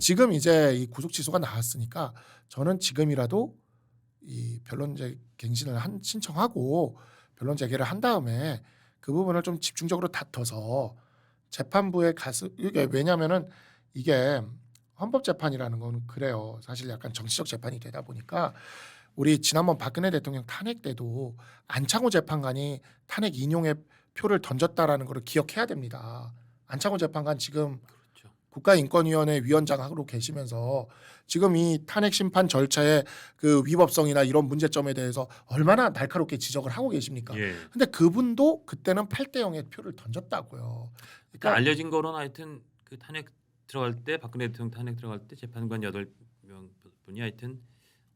지금 이제 이 구속 취소가 나왔으니까 저는 지금이라도 이 변론제 갱신을 신청하고 변론 재개를 한 다음에 그 부분을 좀 집중적으로 다퉈서 재판부에 가서 이게 왜냐면은 이게 헌법재판이라는 건 그래요. 사실 약간 정치적 재판이 되다 보니까 우리 지난번 박근혜 대통령 탄핵 때도 안창호 재판관이 탄핵 인용의 표를 던졌다라는 걸 기억해야 됩니다. 안창호 재판관 지금 그렇죠. 국가인권위원회 위원장으로 계시면서 지금 이 탄핵 심판 절차의 그 위법성이나 이런 문제점에 대해서 얼마나 날카롭게 지적을 하고 계십니까? 예. 근데 그분도 그때는 8대 0의 표를 던졌다고요. 그러니까 알려진 거로는 하여튼 그 탄핵 들어갈 때 박근혜 대통령 탄핵 들어갈 때 재판관 8명 분이 하여튼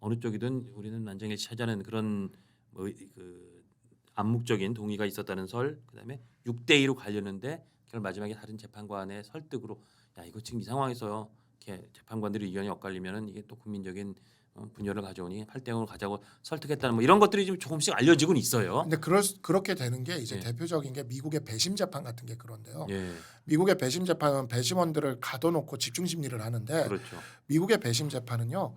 어느 쪽이든 우리는 난쟁이 찾아는 그런 그 암묵적인 동의가 있었다는 설, 그다음에 6대 2로 갈렸는데 결 마지막에 다른 재판관의 설득으로 야 이거 지금 이 상황에서 이렇게 재판관들이 의견이 엇갈리면은 이게 또 국민적인 분열을 가져오니 8대 0으로 가자고 설득했다는 뭐 이런 것들이 좀 조금씩 알려지곤 있어요. 근데 그렇게 되는 게 이제 예. 대표적인 게 미국의 배심 재판 같은 게 그런데요. 예, 미국의 배심 재판은 배심원들을 가둬놓고 집중 심리를 하는데 그렇죠. 미국의 배심 재판은요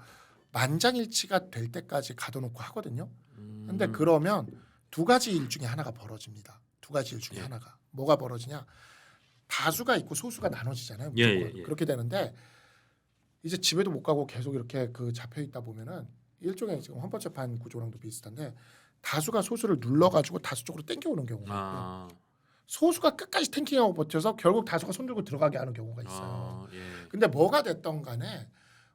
만장일치가 될 때까지 가둬놓고 하거든요. 근데 그러면 두 가지 일 중에 하나가 벌어집니다. 두 가지 일 중에 예. 하나가 뭐가 벌어지냐? 다수가 있고 소수가 나눠지잖아요. 예, 무조건. 예, 예. 그렇게 되는데 이제 집에도 못 가고 계속 이렇게 그 잡혀 있다 보면은 일종의 지금 헌법재판 구조랑도 비슷한데 다수가 소수를 눌러가지고 다수 쪽으로 땡겨오는 경우가 있고요. 아, 소수가 끝까지 탱킹하고 버텨서 결국 다수가 손들고 들어가게 하는 경우가 있어요. 예. 근데 뭐가 됐던 간에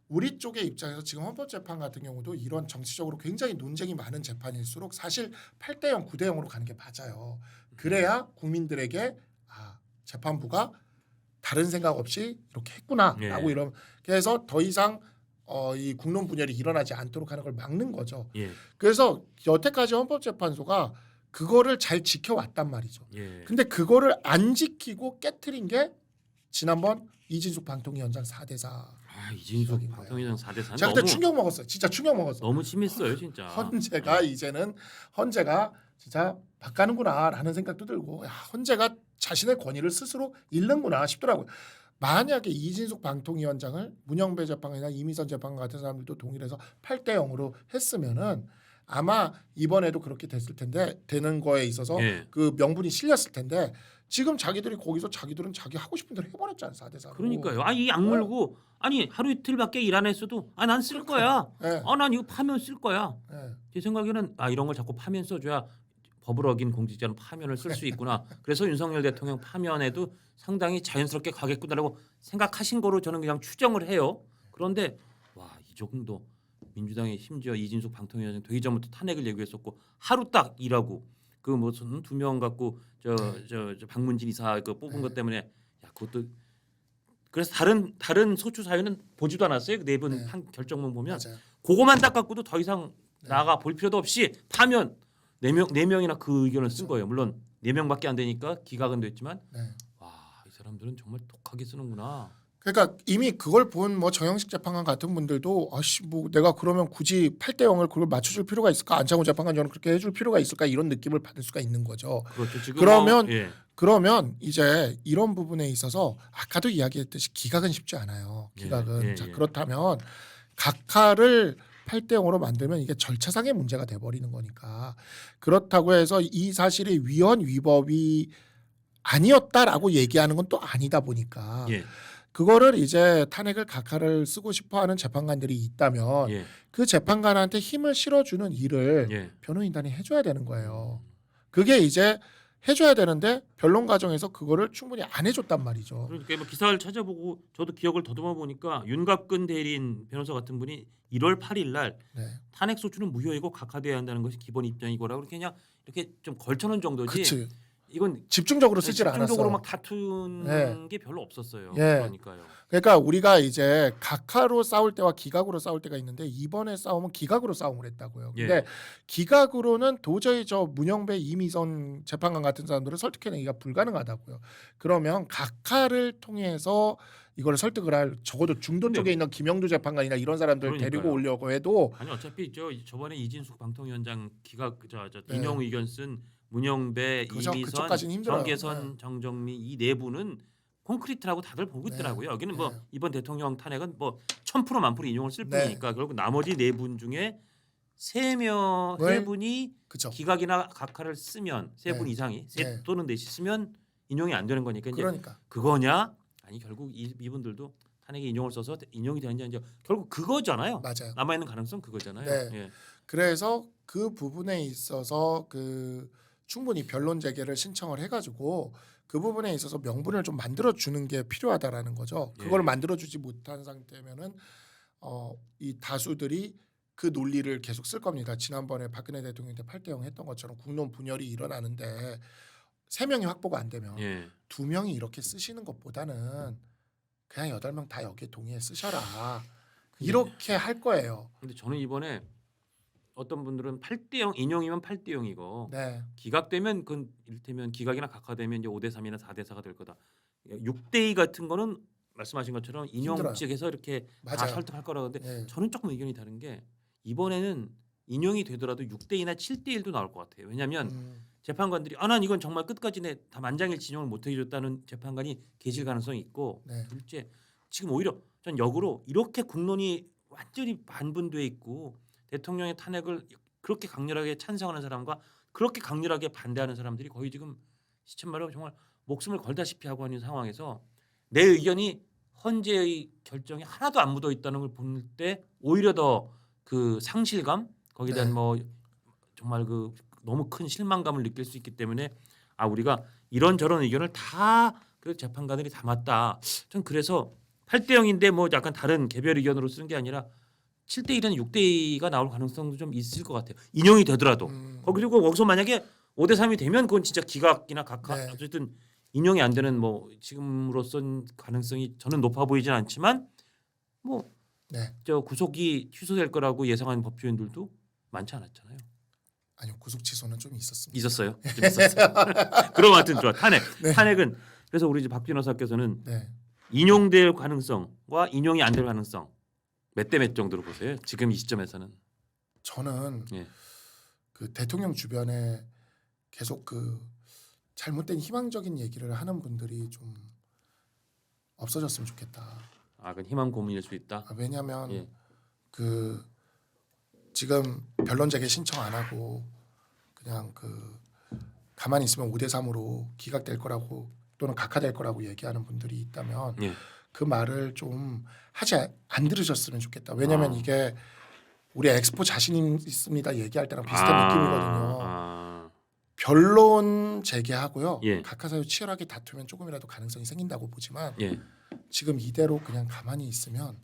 우리 쪽의 입장에서 지금 헌법재판 같은 경우도 이런 정치적으로 굉장히 논쟁이 많은 재판일수록 사실 8대 0, 9대 0으로 가는 게 맞아요. 그래야 국민들에게 아, 재판부가 다른 생각 없이 이렇게 했구나라고 예. 이렇게 해서 더 이상 이 국론 분열이 일어나지 않도록 하는 걸 막는 거죠. 예. 그래서 여태까지 헌법재판소가 그거를 잘 지켜왔단 말이죠. 예. 근데 그거를 안 지키고 깨트린 게 지난번 이진숙 방통위원장 4대4. 아, 이진숙 기억인 거예요. 방통위원장 4대4 제가 그때 너무 충격 먹었어요. 진짜 충격 먹었어. 너무 심했어요, 진짜. 헌재가 이제는 헌재가 진짜 바뀌는구나라는 생각도 들고 야, 헌재가 자신의 권위를 스스로 잃는구나 싶더라고요. 만약에 이진숙 방통위원장을 문영배 재판관이나 이미선 재판관 같은 사람들도 동의를 해서 8대 0으로 했으면은 아마 이번에도 그렇게 됐을 텐데 되는 거에 있어서 예. 그 명분이 실렸을 텐데 지금 자기들이 거기서 자기들은 자기 하고 싶은 대로 해버렸잖아요. 4대4로. 그러니까요. 아, 이 악물고 아니 하루 이틀밖에 일 안 했어도 아, 난 쓸 거야. 예. 난 이거 파면 쓸 거야. 예. 제 생각에는 아, 이런 걸 자꾸 파면 써줘야 법을 어긴 공직자는 파면을 쓸 수 있구나. 그래서 윤석열 대통령 파면에도 상당히 자연스럽게 가겠구나라고 생각하신 거로 저는 그냥 추정을 해요. 그런데 와, 이 정도 민주당이 심지어 이진숙 방통위원장 되기 전부터 탄핵을 예고했었고 하루 딱 일하고 그 무슨 2명 갖고 저 박문진 이사 그 뽑은 것 때문에 야 그것도 그래서 다른 소추 사유는 보지도 않았어요. 그 내분 네. 결정문 보면 맞아요. 그거만 딱 갖고도 더 이상 네. 나가 볼 필요도 없이 파면 네 명이나 그 의견을 쓴 거예요. 물론 4명밖에 안 되니까 기각은 됐지만 네. 와, 이 사람들은 정말 독하게 쓰는구나. 그러니까 이미 그걸 본 뭐 정영식 재판관 같은 분들도 아씨 뭐 내가 그러면 굳이 8대 0을 그걸 맞춰줄 필요가 있을까? 안창호 재판관처럼 그렇게 해줄 필요가 있을까? 이런 느낌을 받을 수가 있는 거죠. 그렇죠. 지금 그러면 예. 그러면 이제 이런 부분에 있어서 아까도 이야기했듯이 기각은 쉽지 않아요. 기각은 예, 자 예. 그렇다면 각하를 8대 0으로 만들면 이게 절차상의 문제가 돼버리는 거니까 그렇다고 해서 이 사실이 위헌 위법이 아니었다라고 얘기하는 건 또 아니다 보니까 예. 그거를 이제 탄핵을 각하를 쓰고 싶어하는 재판관들이 있다면 예. 그 재판관한테 힘을 실어주는 일을 예. 변호인단이 해줘야 되는 거예요. 그게 이제 해줘야 되는데 변론 과정에서 그거를 충분히 안 해줬단 말이죠. 그러니까 뭐 기사를 찾아보고 저도 기억을 더듬어 보니까 윤갑근 대리인 변호사 같은 분이 1월 8일 날 네. 탄핵 소추는 무효이고 각하돼야 한다는 것이 기본 입장이고라고 이렇게 그냥 이렇게 좀 걸쳐놓은 정도지. 그치. 이건 집중적으로 쓰질 않았어. 집중적으로 막 다투는 네. 게 별로 없었어요. 예. 그러니까요. 그러니까 우리가 이제 각하로 싸울 때와 기각으로 싸울 때가 있는데 이번에 싸움은 기각으로 싸움을 했다고요. 근데 예. 기각으로는 도저히 저 문영배 이미선 재판관 같은 사람들을 설득해내기가 불가능하다고요. 그러면 각하를 통해서 이걸 설득을 할 적어도 중도 쪽에 있는 김영두 재판관이나 이런 사람들 그러니까요. 데리고 오려고 해도 아니 어차피 저번에 이진숙 방통위원장 기각 네. 인용 의견 쓴 문영배, 그죠? 이미선, 그쪽까지는 힘들어요. 정계선, 네. 정정미 이 네 분은 콘크리트라고 다들 보고 네. 있더라고요. 여기는 뭐 네. 이번 대통령 탄핵은 뭐 1000% 만프로 인용을 쓸 네. 뿐이니까 결국 나머지 네 분 중에 세 뭘? 분이 그죠. 기각이나 각하를 쓰면 세 분 네. 이상이 네. 세 또는 넷이 쓰면 인용이 안 되는 거니까 이제 그러니까 그거냐? 아니 결국 이분들도 탄핵에 인용을 써서 인용이 되는지 아닌지 결국 그거잖아요. 맞아요. 남아 있는 가능성 그거잖아요. 네. 예. 그래서 그 부분에 있어서 그 충분히 변론 재개를 신청을 해가지고 그 부분에 있어서 명분을 좀 만들어 주는 게 필요하다라는 거죠. 그걸 예. 만들어 주지 못한 상태면은 이 다수들이 그 논리를 계속 쓸 겁니다. 지난번에 박근혜 대통령 때 8대0 했던 것처럼 국론 분열이 일어나는데 3명이 확보가 안 되면 예. 2명이 이렇게 쓰시는 것보다는 그냥 8명 다 여기에 동의해 쓰셔라. 이렇게 할 거예요. 근데 저는 이번에 어떤 분들은 8대0 인용이면 8대0이고 네. 기각되면 그 이를테면 기각이나 각하되면 이제 5대3이나 4대4가 될 거다. 6대2 같은 거는 말씀하신 것처럼 인용 힘들어요. 측에서 이렇게 다 맞아요. 설득할 거라고 하는데 네. 저는 조금 의견이 다른 게 이번에는 인용이 되더라도 6대2나 7대1도 나올 것 같아요. 왜냐하면 재판관들이 난 이건 정말 끝까지 다 만장일치 인용을 못 해줬다는 재판관이 계실 가능성이 있고 네. 둘째 지금 오히려 전 역으로 이렇게 국론이 완전히 반분돼 있고 대통령의 탄핵을 그렇게 강렬하게 찬성하는 사람과 그렇게 강렬하게 반대하는 사람들이 거의 지금 시쳇말로 정말 목숨을 걸다시피 하고 있는 상황에서 내 의견이 헌재의 결정에 하나도 안 묻어 있다는 걸 볼 때 오히려 더 그 상실감 거기에 대한 네. 뭐 정말 그 너무 큰 실망감을 느낄 수 있기 때문에 우리가 이런저런 의견을 다 그 재판관들이 담았다. 전 그래서 8대0인데 뭐 약간 다른 개별 의견으로 쓰는 게 아니라 7대1은 6대2가 나올 가능성도 좀 있을 것 같아요. 인용이 되더라도. 그리고 거기서 만약에 5대3이 되면 그건 진짜 기각이나 각하 네. 어쨌든 인용이 안 되는 뭐 지금으로선 가능성이 저는 높아 보이진 않지만 뭐 저 네. 구속이 취소될 거라고 예상하는 법조인들도 많지 않았잖아요. 아니요, 구속 취소는 좀 있었습니다. 있었어요. 좀 있었어요. 그럼 하여튼 좋아. 네. 탄핵은 그래서 우리 이제 박 변호사께서는 네. 인용될 가능성과 인용이 안 될 가능성 몇 대 몇 정도로 보세요? 지금 이 시점에서는. 저는 예. 그 대통령 주변에 계속 그 잘못된 희망적인 얘기를 하는 분들이 좀 없어졌으면 좋겠다. 그건 희망 고문일 수 있다. 왜냐하면 예. 그 지금 변론 재개 신청 안 하고 그냥 그 가만히 있으면 5대3으로 기각될 거라고 또는 각하될 거라고 얘기하는 분들이 있다면 예. 그 말을 좀 하지 안 들으셨으면 좋겠다. 왜냐하면 이게 우리 엑스포 자신 있습니다 얘기할 때랑 비슷한 느낌이거든요. 변론 재개하고요. 예. 각하 사유 치열하게 다투면 조금이라도 가능성이 생긴다고 보지만 예. 지금 이대로 그냥 가만히 있으면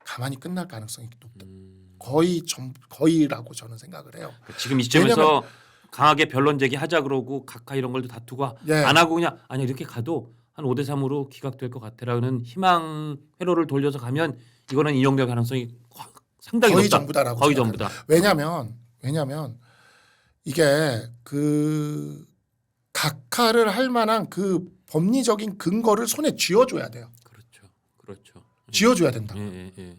가만히 끝날 가능성이 높다. 음. 거의라고 저는 생각을 해요. 지금 이 시점에서 강하게 변론 제기하자 그러고 각하 이런 걸도 다투고 예. 안 하고 그냥 아니 이렇게 가도 한 5대3으로 기각될 것 같아라는 희망 회로를 돌려서 가면 이거는 인용될 가능성이 상당히 거의 높다. 전부다라고 거의 생각해요. 전부다. 왜냐하면 이게 그 각하를 할 만한 그 법리적인 근거를 손에 쥐어줘야 돼요. 그렇죠. 쥐어줘야 된다. 예.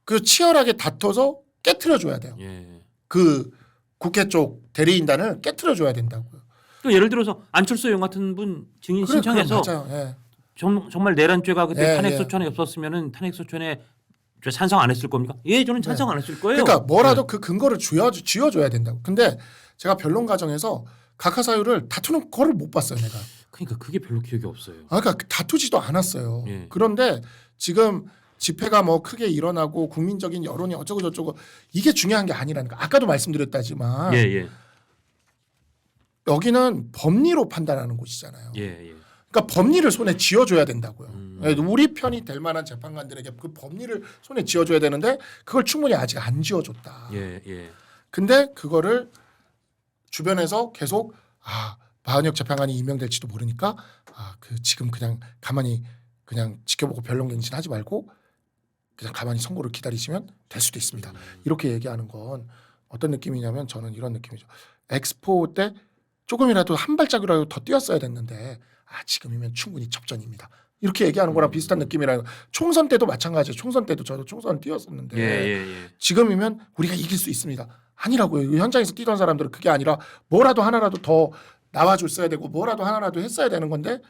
그 치열하게 다퉈서 깨트려줘야 돼요. 예. 그 국회 쪽 대리인단을 깨트려줘야 된다고요. 또 예를 들어서 안철수 의원 같은 분 증인 신청해서 맞아요. 예. 정말 내란죄가 그때 예, 탄핵 예. 소추안에 없었으면은 탄핵 소추안에 찬성 안 했을 겁니까? 예, 저는 찬성 안 했을 거예요. 그러니까 뭐라도 그 근거를 쥐어줘야 된다고. 근데 제가 변론 과정에서 각하 사유를 다투는 거를 못 봤어요, 내가. 그러니까 그게 별로 기억이 없어요. 그러니까 다투지도 않았어요. 예. 그런데 지금 집회가 뭐 크게 일어나고 국민적인 여론이 어쩌고 저쩌고 이게 중요한 게 아니라는 거. 아까도 말씀드렸다지만 예. 여기는 법리로 판단하는 곳이잖아요. 예. 그러니까 법리를 손에 쥐어줘야 된다고요. 우리 편이 될 만한 재판관들에게 그 법리를 손에 쥐어줘야 되는데 그걸 충분히 아직 안 쥐어줬다. 예. 근데 그거를 주변에서 계속 마은혁 재판관이 임명될지도 모르니까 그 지금 그냥 가만히 그냥 지켜보고 변론갱신하지 말고 그냥 가만히 선고를 기다리시면 될 수도 있습니다. 이렇게 얘기하는 건 어떤 느낌이냐면 저는 이런 느낌이죠. 엑스포 때 조금이라도 한 발짝이라도 더 뛰었어야 됐는데 지금이면 충분히 접전입니다. 이렇게 얘기하는 거랑 비슷한 느낌이라요. 총선 때도 마찬가지예요. 총선 때도 저도 총선을 뛰었었는데 예. 지금이면 우리가 이길 수 있습니다. 아니라고요. 현장에서 뛰던 사람들은 그게 아니라 뭐라도 하나라도 더 나와줬어야 되고 뭐라도 하나라도 했어야 되는 건데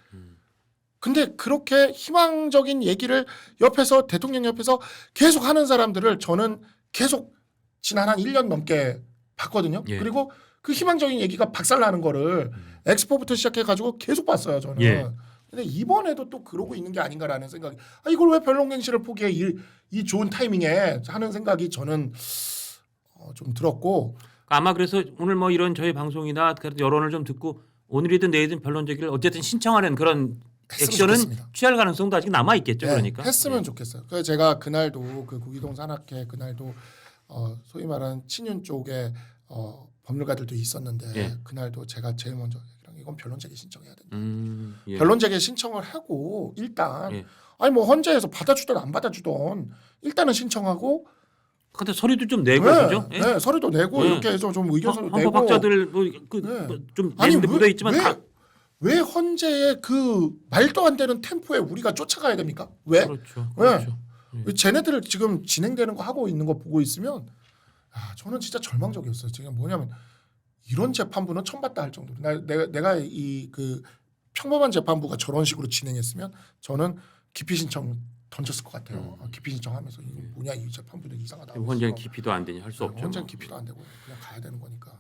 근데 그렇게 희망적인 얘기를 옆에서 대통령 옆에서 계속 하는 사람들을 저는 계속 지난 한 1년 넘게 봤거든요. 예. 그리고 그 희망적인 얘기가 박살나는 거를 엑스포부터 시작해가지고 계속 봤어요. 저는. 예. 근데 이번에도 또 그러고 있는 게 아닌가라는 생각이. 이걸 왜 변론갱신을 포기해 이 좋은 타이밍에 하는 생각이 저는 좀 들었고. 아마 그래서 오늘 뭐 이런 저희 방송이나 그래도 여론을 좀 듣고 오늘이든 내일이든 변론 제기를 어쨌든 신청하는 그런 했으면 액션은 좋겠습니다. 취할 가능성도 아직 남아 있겠죠. 네, 그러니까 했으면 좋겠어요. 그래서 제가 그날도 그 구기동 산악회 그날도 소위 말하는 친윤 쪽에 법률가들도 있었는데 예. 그날도 제가 제일 먼저 이건 변론제기 신청해야 된다. 예. 변론제기 신청을 하고 일단 예. 아니 뭐 헌재에서 받아주든 안 받아주든 일단은 신청하고 근데 서류도 좀 내고 네, 그죠? 예. 네, 서류도 내고 네. 이렇게 해서 좀 의견서도 내고 헌법학자들 네. 뭐좀 아니 내는데 묻어 있지만 다 왜 헌재의 그 말도 안 되는 템포에 우리가 쫓아가야 됩니까? 왜? 그렇죠. 그렇죠. 쟤네들 지금 진행되는 거 하고 있는 거 보고 있으면 저는 진짜 절망적이었어요. 지금 뭐냐면 이런 재판부는 처음 봤다 할 정도로 내가 이 그 평범한 재판부가 저런 식으로 진행했으면 저는 기피 신청 던졌을 것 같아요. 기피 신청하면서 이거 뭐냐 이 재판부는 이상하다. 헌재는 기피도 안 되니 할 수 없죠. 헌재는 뭐. 기피도 안 되고 그냥 가야 되는 거니까.